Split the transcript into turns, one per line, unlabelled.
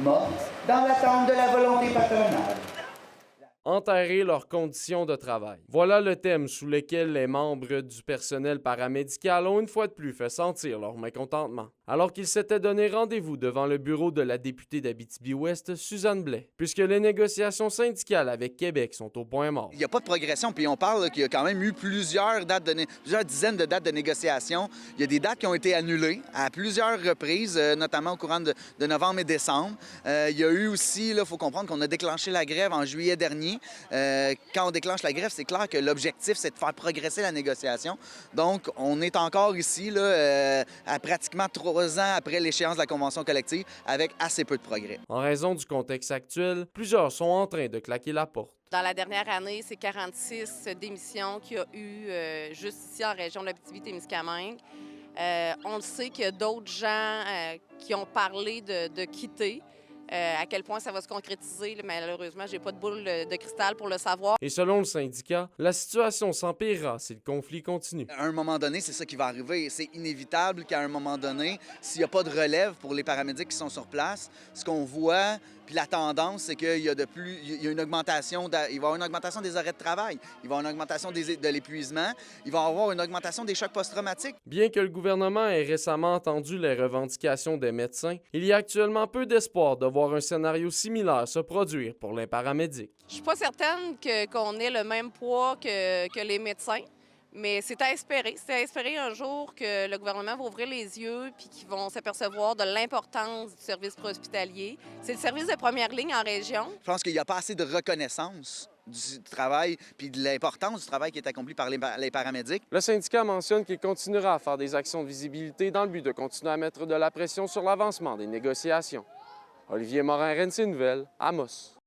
morte dans l'attente de la volonté patronale.
Enterrer leurs conditions de travail. Voilà le thème sous lequel les membres du personnel paramédical ont une fois de plus fait sentir leur mécontentement. Alors qu'ils s'étaient donné rendez-vous devant le bureau de la députée d'Abitibi-Ouest, Suzanne Blais, puisque les négociations syndicales avec Québec sont au point mort.
Il n'y a pas de progression, puis on parle qu'il y a quand même eu plusieurs dizaines de dates de négociation. Il y a des dates qui ont été annulées à plusieurs reprises, notamment au courant de novembre et décembre. Il y a eu aussi, il faut comprendre qu'on a déclenché la grève en juillet dernier. Quand on déclenche la grève, c'est clair que l'objectif, c'est de faire progresser la négociation. Donc, on est encore ici, là, à pratiquement 3 ans après l'échéance de la convention collective, avec assez peu de progrès.
En raison du contexte actuel, plusieurs sont en train de claquer la porte.
Dans la dernière année, c'est 46 démissions qu'il y a eu juste ici en région de l'Abitibi-Témiscamingue. On le sait qu'il y a d'autres gens qui ont parlé de quitter. À quel point ça va se concrétiser, malheureusement, j'ai pas de boule de cristal pour le savoir.
Et selon le syndicat, la situation s'empirera si le conflit continue.
À un moment donné, c'est ça qui va arriver. C'est inévitable qu'à un moment donné, s'il n'y a pas de relève pour les paramédics qui sont sur place, ce qu'on voit, puis la tendance, c'est qu'il y a une augmentation, il va y avoir une augmentation des arrêts de travail, il va y avoir une augmentation de l'épuisement, il va y avoir une augmentation des chocs post-traumatiques.
Bien que le gouvernement ait récemment entendu les revendications des médecins, il y a actuellement peu d'espoir de voir un scénario similaire se produire pour les paramédics.
Je suis pas certaine qu'on ait le même poids que les médecins, mais c'est à espérer. C'est à espérer un jour que le gouvernement va ouvrir les yeux puis qu'ils vont s'apercevoir de l'importance du service préhospitalier. C'est le service de première ligne en région.
Je pense qu'il n'y a pas assez de reconnaissance du travail puis de l'importance du travail qui est accompli par les paramédics.
Le syndicat mentionne qu'il continuera à faire des actions de visibilité dans le but de continuer à mettre de la pression sur l'avancement des négociations. Olivier Morin, RNC Nouvelles, Amos.